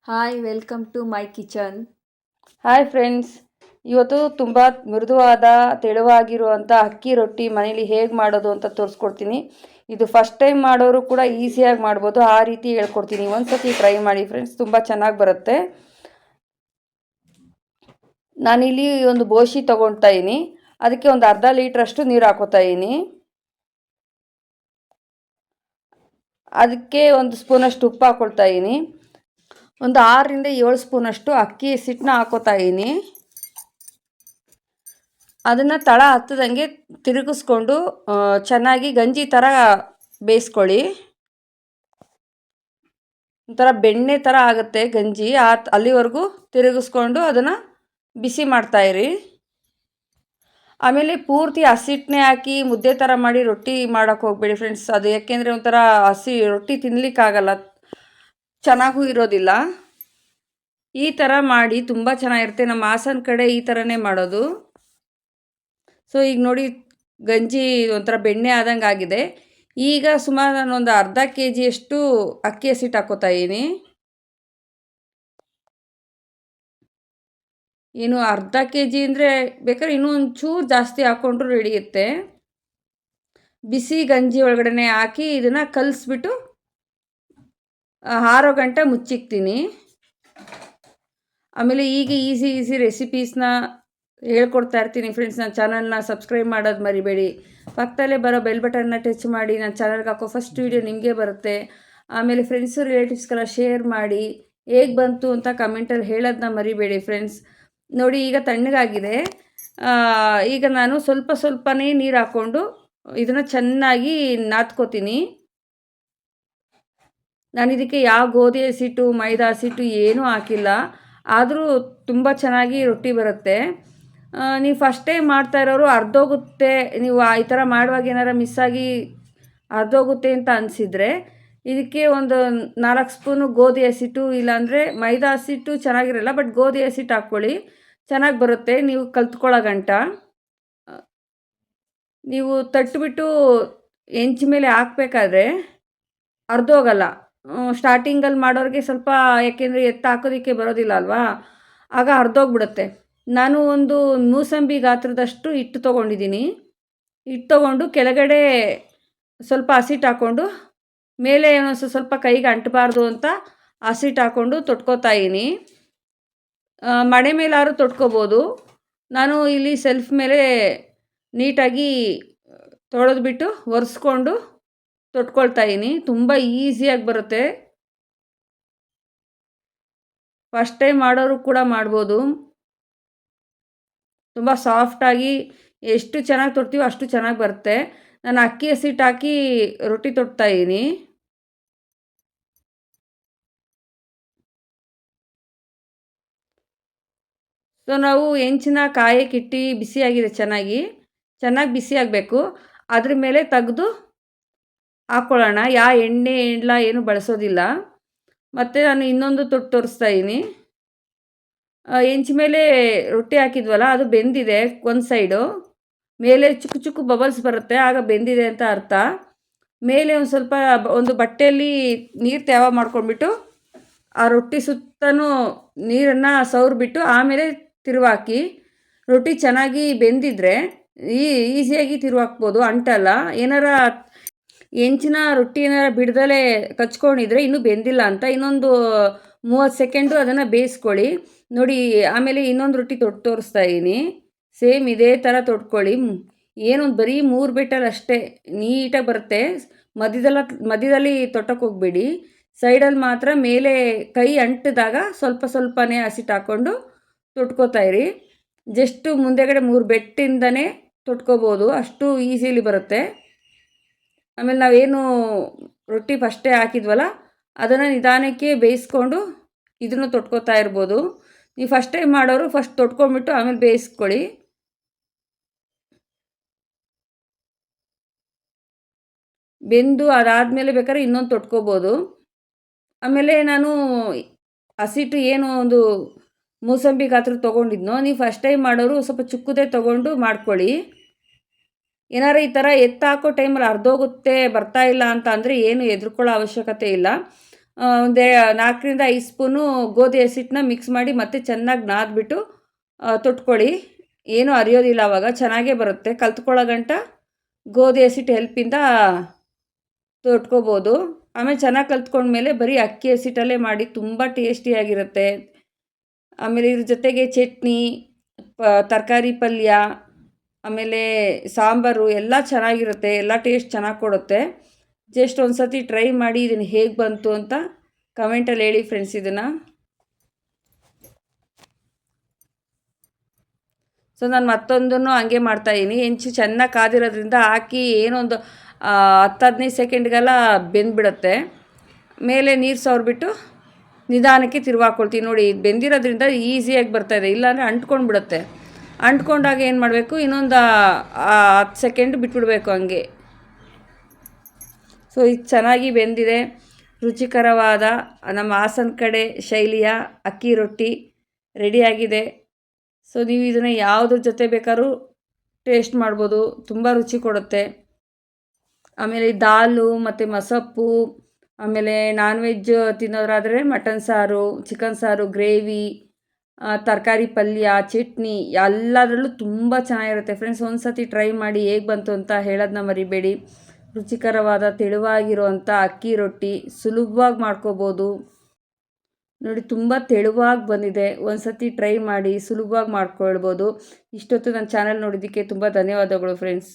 Hi welcome to my kitchen. Hi friends, ಇವತ್ತು ತುಂಬ ಮೃದುವಾದ ತೆಳುವಾಗಿರುವಂಥ ಅಕ್ಕಿ ರೊಟ್ಟಿ ಮನೇಲಿ ಹೇಗೆ ಮಾಡೋದು ಅಂತ ತೋರಿಸ್ಕೊಡ್ತೀನಿ. ಇದು ಫಸ್ಟ್ ಟೈಮ್ ಮಾಡೋರು ಕೂಡ ಈಸಿಯಾಗಿ ಮಾಡ್ಬೋದು, ಆ ರೀತಿ ಹೇಳ್ಕೊಡ್ತೀನಿ. ಒಂದು ಸತಿ ಟ್ರೈ ಮಾಡಿ ಫ್ರೆಂಡ್ಸ್, ತುಂಬ ಚೆನ್ನಾಗಿ ಬರುತ್ತೆ. ನಾನಿಲ್ಲಿ ಒಂದು ಬೋಶಿ ತೊಗೊಳ್ತಾ ಇದ್ದೀನಿ. ಅದಕ್ಕೆ ಒಂದು ಅರ್ಧ ಲೀಟ್ರಷ್ಟು ನೀರು ಹಾಕೋತಾ ಇದ್ದೀನಿ. ಅದಕ್ಕೆ ಒಂದು ಸ್ಪೂನಷ್ಟು ಉಪ್ಪು ಹಾಕ್ಕೊಳ್ತಾ ಇದ್ದೀನಿ. ಒಂದು 6ರಿಂದ 7 ಸ್ಪೂನಷ್ಟು ಅಕ್ಕಿ ಹಸಿಟ್ಟನ್ನ ಹಾಕೋತಾ ಇದ್ದೀನಿ. ಅದನ್ನು ತಳ ಹತ್ತದಂಗೆ ತಿರುಗಿಸ್ಕೊಂಡು ಚೆನ್ನಾಗಿ ಗಂಜಿ ಥರ ಬೇಯಿಸ್ಕೊಳ್ಳಿ. ಒಂಥರ ಬೆಣ್ಣೆ ಥರ ಆಗುತ್ತೆ ಗಂಜಿ. ಅಲ್ಲಿವರೆಗೂ ತಿರುಗಿಸ್ಕೊಂಡು ಅದನ್ನು ಬಿಸಿ ಮಾಡ್ತಾಯಿರಿ. ಆಮೇಲೆ ಪೂರ್ತಿ ಹಸಿಟ್ಟನ್ನೇ ಹಾಕಿ ಮುದ್ದೆ ಥರ ಮಾಡಿ ರೊಟ್ಟಿ ಮಾಡೋಕ್ಕೆ ಹೋಗಬೇಡಿ ಫ್ರೆಂಡ್ಸ್. ಅದು ಯಾಕೆಂದರೆ ಒಂಥರ ಹಸಿ ರೊಟ್ಟಿ ತಿನ್ನಲಿಕ್ಕಾಗಲ್ಲ, ಚೆನ್ನಾಗೂ ಇರೋದಿಲ್ಲ. ಈ ಥರ ಮಾಡಿ ತುಂಬ ಚೆನ್ನಾಗಿರುತ್ತೆ. ನಮ್ಮ ಹಾಸನ ಕಡೆ ಈ ಥರನೇ ಮಾಡೋದು. ಸೊ ಈಗ ನೋಡಿ, ಗಂಜಿ ಒಂಥರ ಬೆಣ್ಣೆ ಆದಂಗೆ ಆಗಿದೆ. ಈಗ ಸುಮಾರು ನಾನೊಂದು ಅರ್ಧ ಕೆಜಿಯಷ್ಟು ಅಕ್ಕಿ ಹಸಿಟ್ಟು ಹಾಕೋತಾ ಇದ್ದೀನಿ. ಏನು ಅರ್ಧ ಕೆಜಿ ಅಂದರೆ ಬೇಕಾದ್ರೆ ಇನ್ನೂ ಒಂಚೂರು ಜಾಸ್ತಿ ಹಾಕ್ಕೊಂಡ್ರೂ ನಡೆಯುತ್ತೆ. ಬಿಸಿ ಗಂಜಿ ಒಳಗಡೆ ಹಾಕಿ ಇದನ್ನು ಕಲಿಸ್ಬಿಟ್ಟು 6 ಗಂಟೆ ಮುಚ್ಚಿಕ್ತೀನಿ. ಆಮೇಲೆ ಈಗ ಈಸಿ ರೆಸಿಪೀಸ್ನ ಹೇಳ್ಕೊಡ್ತಾ ಇರ್ತೀನಿ ಫ್ರೆಂಡ್ಸ್. ನನ್ನ ಚಾನಲ್ನ ಸಬ್ಸ್ಕ್ರೈಬ್ ಮಾಡೋದು ಮರಿಬೇಡಿ. ಪಕ್ಕದಲ್ಲೇ ಬರೋ ಬೆಲ್ ಬಟನ್ನ ಟಚ್ ಮಾಡಿ ನನ್ನ ಚಾನಲ್ಗೆ ಹಾಕೋ ಫಸ್ಟ್ ವೀಡಿಯೋ ನಿಮಗೆ ಬರುತ್ತೆ. ಆಮೇಲೆ ಫ್ರೆಂಡ್ಸು ರಿಲೇಟಿವ್ಸ್ಗೆಲ್ಲ ಶೇರ್ ಮಾಡಿ ಹೇಗೆ ಬಂತು ಅಂತ ಕಮೆಂಟಲ್ಲಿ ಹೇಳೋದನ್ನ ಮರಿಬೇಡಿ ಫ್ರೆಂಡ್ಸ್. ನೋಡಿ, ಈಗ ತಣ್ಣಗಾಗಿದೆ. ಈಗ ನಾನು ಸ್ವಲ್ಪನೇ ನೀರು ಹಾಕ್ಕೊಂಡು ಇದನ್ನು ಚೆನ್ನಾಗಿ ನಾದ್ಕೋತೀನಿ. ನಾನು ಇದಕ್ಕೆ ಯಾವ ಗೋಧಿ ಹಸಿಟ್ಟು ಮೈದಾ ಹಸಿಟ್ಟು ಏನೂ ಹಾಕಿಲ್ಲ, ಆದರೂ ತುಂಬ ಚೆನ್ನಾಗಿ ರೊಟ್ಟಿ ಬರುತ್ತೆ. ನೀವು ಫಸ್ಟ್ ಟೈಮ್ ಮಾಡ್ತಾ ಇರೋರು ಅರ್ಧೋಗುತ್ತೆ, ನೀವು ಈ ಥರ ಮಾಡುವಾಗ ಏನಾರು ಮಿಸ್ಸಾಗಿ ಅರ್ಧೋಗುತ್ತೆ ಅಂತ ಅನಿಸಿದರೆ ಇದಕ್ಕೆ ಒಂದು 4 ಸ್ಪೂನು ಗೋಧಿ ಹಸಿಟ್ಟು, ಇಲ್ಲಾಂದರೆ ಮೈದಾ ಹಸಿಟ್ಟು ಚೆನ್ನಾಗಿರಲ್ಲ, ಬಟ್ ಗೋಧಿ ಹಸಿಟ್ಟು ಹಾಕ್ಕೊಳ್ಳಿ, ಚೆನ್ನಾಗಿ ಬರುತ್ತೆ. ನೀವು ಕಲ್ತ್ಕೊಳ್ಳೋ ಗಂಟ ನೀವು ತಟ್ಟಿಬಿಟ್ಟು ಹೆಂಚ ಮೇಲೆ ಹಾಕಬೇಕಾದ್ರೆ ಅರ್ಧೋಗಲ್ಲ. ಸ್ಟಾರ್ಟಿಂಗಲ್ಲಿ ಮಾಡೋರಿಗೆ ಸ್ವಲ್ಪ, ಯಾಕೆಂದರೆ ಹಾಕೋದಕ್ಕೆ ಬರೋದಿಲ್ಲ ಅಲ್ವಾ, ಆಗ ಅರ್ಧೋಗ್ಬಿಡುತ್ತೆ. ನಾನು ಒಂದು ಮೂಸಂಬಿ ಗಾತ್ರದಷ್ಟು ಹಿಟ್ಟು ತೊಗೊಂಡಿದ್ದೀನಿ. ಹಿಟ್ಟು ತೊಗೊಂಡು ಕೆಳಗಡೆ ಸ್ವಲ್ಪ ಹಸಿಟ್ಟು ಹಾಕ್ಕೊಂಡು ಮೇಲೆ ಸ್ವಲ್ಪ ಕೈಗೆ ಅಂಟಬಾರ್ದು ಅಂತ ಹಸಿಟ್ಟು ಹಾಕ್ಕೊಂಡು ತೊಟ್ಕೋತಾ ಇದ್ದೀನಿ. ಮಣೆ ಮೇಲಾದ್ರೂ ತೊಟ್ಕೋಬೋದು. ನಾನು ಇಲ್ಲಿ ಸೆಲ್ಫ್ ಮೇಲೆ ನೀಟಾಗಿ ತೊಳೆದ್ಬಿಟ್ಟು ಒರೆಸ್ಕೊಂಡು ತೊಟ್ಕೊಳ್ತಾ ಇದ್ದೀನಿ. ತುಂಬ ಈಸಿಯಾಗಿ ಬರುತ್ತೆ. ಫಸ್ಟ್ ಟೈಮ್ ಮಾಡೋರು ಕೂಡ ಮಾಡ್ಬೋದು. ತುಂಬ ಸಾಫ್ಟಾಗಿ ಎಷ್ಟು ಚೆನ್ನಾಗಿ ತೊಡ್ತೀವೋ ಅಷ್ಟು ಚೆನ್ನಾಗಿ ಬರುತ್ತೆ. ನಾನು ಅಕ್ಕಿ ಹಸಿಟ್ಟು ಹಾಕಿ ರೊಟ್ಟಿ ತೊಟ್ತಾ ಇದ್ದೀನಿ. ಸೊ ನಾವು ಹೆಂಚಿನ ಕಾಯಕ್ಕಿಟ್ಟು ಬಿಸಿಯಾಗಿದೆ, ಚೆನ್ನಾಗಿ ಬಿಸಿ ಆಗಬೇಕು. ಅದ್ರ ಮೇಲೆ ತೆಗೆದು ಹಾಕ್ಕೊಳ್ಳೋಣ. ಎಣ್ಣೆ ಇಲ್ಲ ಏನು ಬಳಸೋದಿಲ್ಲ. ಮತ್ತು ನಾನು ಇನ್ನೊಂದು ತೊಟ್ಟು ತೋರಿಸ್ತಾ ಇದ್ದೀನಿ. ಹೆಂಚ ಮೇಲೆ ರೊಟ್ಟಿ ಹಾಕಿದ್ವಲ್ಲ, ಅದು ಬೆಂದಿದೆ. ಒಂದು ಸೈಡು ಮೇಲೆ ಚಿಕ್ಕ ಬಬಲ್ಸ್ ಬರುತ್ತೆ, ಆಗ ಬೆಂದಿದೆ ಅಂತ ಅರ್ಥ. ಮೇಲೆ ಒಂದು ಸ್ವಲ್ಪ ಒಂದು ಬಟ್ಟೆಯಲ್ಲಿ ನೀರು ತೇವ ಮಾಡ್ಕೊಂಡ್ಬಿಟ್ಟು ಆ ರೊಟ್ಟಿ ಸುತ್ತಲೂ ನೀರನ್ನು ಸವರ್ಬಿಟ್ಟು ಆಮೇಲೆ ತಿರುವಾಕಿ. ರೊಟ್ಟಿ ಚೆನ್ನಾಗಿ ಬೆಂದಿದ್ರೆ ಈಸಿಯಾಗಿ ತಿರುವಾಕ್ಬೋದು, ಅಂಟಲ್ಲ. ಏನಾರ ಹೆಂಚಿನ ರೊಟ್ಟಿ ಏನಾರ ಬಿಡ್ದಲೇ ಕಚ್ಕೊಂಡಿದ್ರೆ ಇನ್ನೂ ಬೆಂದಿಲ್ಲ ಅಂತ ಇನ್ನೊಂದು 30 ಸೆಕೆಂಡು ಅದನ್ನು ಬೇಯಿಸ್ಕೊಳ್ಳಿ. ನೋಡಿ, ಆಮೇಲೆ ಇನ್ನೊಂದು ರೊಟ್ಟಿ ತೊಟ್ಟು ತೋರಿಸ್ತಾ ಇದ್ದೀನಿ. ಸೇಮ್ ಇದೇ ಥರ ತೊಟ್ಕೊಳ್ಳಿ. ಏನೊಂದು ಬರೀ 3 ಬೆಟ್ಟಲ್ಲಿ ಅಷ್ಟೇ ನೀಟಾಗಿ ಬರುತ್ತೆ. ಮಧ್ಯದಲ್ಲಿ ತೊಟ್ಟಕ್ಕೆ ಹೋಗಬೇಡಿ. ಸೈಡಲ್ಲಿ ಮಾತ್ರ ಮೇಲೆ ಕೈ ಅಂಟಿದಾಗ ಸ್ವಲ್ಪನೇ ಹಸಿಟ್ಟು ಹಾಕ್ಕೊಂಡು ತೊಟ್ಕೋತಾ ಇರಿ. ಜಸ್ಟು ಮುಂದೆಗಡೆ 3 ಬೆಟ್ಟಿಂದನೇ ತೊಟ್ಕೋಬೋದು, ಅಷ್ಟು ಈಸಿಲಿ ಬರುತ್ತೆ. ಆಮೇಲೆ ನಾವೇನು ರೊಟ್ಟಿ ಫಸ್ಟೇ ಹಾಕಿದ್ವಲ್ಲ, ಅದನ್ನು ನಿಧಾನಕ್ಕೆ ಬೇಯಿಸ್ಕೊಂಡು ಇದನ್ನು ತೊಟ್ಕೋತಾ ಇರ್ಬೋದು. ನೀವು ಫಸ್ಟ್ ಟೈಮ್ ಮಾಡೋರು ಫಸ್ಟ್ ತೊಟ್ಕೊಂಡ್ಬಿಟ್ಟು ಆಮೇಲೆ ಬೇಯಿಸ್ಕೊಳ್ಳಿ. ಬೆಂದು ಅದಾದಮೇಲೆ ಬೇಕಾದ್ರೆ ಇನ್ನೊಂದು ತೊಟ್ಕೋಬೋದು. ಆಮೇಲೆ ನಾನು ಹಸಿಟ್ಟು ಏನು ಒಂದು ಮೂಸಂಬಿ ಗಾತ್ರ ತೊಗೊಂಡಿದ್ನೋ, ನೀವು ಫಸ್ಟ್ ಟೈಮ್ ಮಾಡೋರು ಸ್ವಲ್ಪ ಚಿಕ್ಕದೇ ತೊಗೊಂಡು ಮಾಡ್ಕೊಳ್ಳಿ. ಏನಾರು ಈ ಥರ ಎತ್ತಾಕೋ ಟೈಮಲ್ಲಿ ಅರ್ಧೋಗುತ್ತೆ ಬರ್ತಾ ಇಲ್ಲ ಅಂತ ಅಂದರೆ ಏನು ಹೆದರ್ಕೊಳ್ಳೋ ಅವಶ್ಯಕತೆ ಇಲ್ಲ. ಒಂದು 4 ರಿಂದ 5 ಸ್ಪೂನು ಗೋಧಿ ಹಸಿಟ್ಟನ್ನ ಮಿಕ್ಸ್ ಮಾಡಿ ಮತ್ತೆ ಚೆನ್ನಾಗಿ ನಾದ್ಬಿಟ್ಟು ತೊಟ್ಕೊಳ್ಳಿ. ಏನೂ ಅರಿಯೋದಿಲ್ಲ ಆವಾಗ, ಚೆನ್ನಾಗೇ ಬರುತ್ತೆ. ಕಲ್ತ್ಕೊಳ್ಳೋ ಗಂಟ ಗೋಧಿ ಹಸಿಟ್ಟು ಹೆಲ್ಪಿಂದ ತೊಟ್ಕೋಬೋದು. ಆಮೇಲೆ ಚೆನ್ನಾಗಿ ಕಲ್ತ್ಕೊಂಡ್ಮೇಲೆ ಬರೀ ಅಕ್ಕಿ ಹಸಿಟ್ಟಲ್ಲೇ ಮಾಡಿ ತುಂಬ ಟೇಸ್ಟಿಯಾಗಿರುತ್ತೆ. ಆಮೇಲೆ ಇದ್ರ ಜೊತೆಗೆ ಚಟ್ನಿ, ತರಕಾರಿ ಪಲ್ಯ, ಆಮೇಲೆ ಸಾಂಬಾರು ಎಲ್ಲ ಚೆನ್ನಾಗಿರುತ್ತೆ. ಎಲ್ಲ ಟೇಸ್ಟ್ ಚೆನ್ನಾಗಿ ಕೊಡುತ್ತೆ. ಜಸ್ಟ್ ಒಂದು ಸತಿ ಟ್ರೈ ಮಾಡಿ ಇದನ್ನು ಹೇಗೆ ಬಂತು ಅಂತ ಕಮೆಂಟಲ್ಲಿ ಹೇಳಿ ಫ್ರೆಂಡ್ಸ್ ಇದನ್ನು. ಸೊ ನಾನು ಮತ್ತೊಂದನ್ನು ಹಂಗೆ ಮಾಡ್ತಾಯಿದ್ದೀನಿ. ಹೆಂಚು ಚೆನ್ನಾಗಿ ಕಾದಿರೋದ್ರಿಂದ ಹಾಕಿ ಏನೊಂದು 10-15 ಸೆಕೆಂಡ್ಗೆಲ್ಲ ಬೆಂದ್ಬಿಡುತ್ತೆ. ಮೇಲೆ ನೀರು ಸವರ್ಬಿಟ್ಟು ನಿಧಾನಕ್ಕೆ ತಿರುವಾಕೊಳ್ತೀವಿ. ನೋಡಿ, ಇದು ಬೆಂದಿರೋದ್ರಿಂದ ಈಸಿಯಾಗಿ ಬರ್ತಾಯಿದೆ, ಇಲ್ಲಾಂದರೆ ಅಂಟ್ಕೊಂಡು ಬಿಡುತ್ತೆ. ಅಂಟ್ಕೊಂಡಾಗ ಏನು ಮಾಡಬೇಕು, ಇನ್ನೊಂದು 10 ಸೆಕೆಂಡ್ ಬಿಟ್ಬಿಡಬೇಕು ಹಂಗೆ. ಸೊ ಇದು ಚೆನ್ನಾಗಿ ಬೆಂದಿದೆ. ರುಚಿಕರವಾದ ನಮ್ಮ ಹಾಸನ ಕಡೆ ಶೈಲಿಯ ಅಕ್ಕಿ ರೊಟ್ಟಿ ರೆಡಿಯಾಗಿದೆ. ಸೊ ನೀವು ಇದನ್ನು ಯಾವುದ್ರ ಜೊತೆ ಬೇಕಾದ್ರೂ ಟೇಸ್ಟ್ ಮಾಡ್ಬೋದು, ತುಂಬ ರುಚಿ ಕೊಡುತ್ತೆ. ಆಮೇಲೆ ದಾಲು ಮತ್ತು ಮಸಪ್ಪು, ಆಮೇಲೆ ನಾನ್ ವೆಜ್ ತಿನ್ನೋರಾದರೆ ಮಟನ್ ಸಾರು, ಚಿಕನ್ ಸಾರು, ಗ್ರೇವಿ, ತರಕಾರಿ ಪಲ್ಯ, ಚಟ್ನಿ ಎಲ್ಲದರಲ್ಲೂ ತುಂಬ ಚೆನ್ನಾಗಿರುತ್ತೆ ಫ್ರೆಂಡ್ಸ್. ಒಂದು ಸತಿ ಟ್ರೈ ಮಾಡಿ ಹೇಗೆ ಬಂತು ಅಂತ ಹೇಳೋದನ್ನ ಮರಿಬೇಡಿ. ರುಚಿಕರವಾದ ತೆಳುವಾಗಿರುವಂಥ ಅಕ್ಕಿ ರೊಟ್ಟಿ ಸುಲಭವಾಗಿ ಮಾಡ್ಕೋಬೋದು. ನೋಡಿ, ತುಂಬ ತೆಳುವಾಗಿ ಬಂದಿದೆ. ಒಂದು ಸತಿ ಟ್ರೈ ಮಾಡಿ ಸುಲಭವಾಗಿ ಮಾಡ್ಕೊಳ್ಬೋದು. ಇಷ್ಟೊತ್ತು ನನ್ನ ಚಾನಲ್ ನೋಡಿದ್ದಕ್ಕೆ ತುಂಬ ಧನ್ಯವಾದಗಳು ಫ್ರೆಂಡ್ಸ್.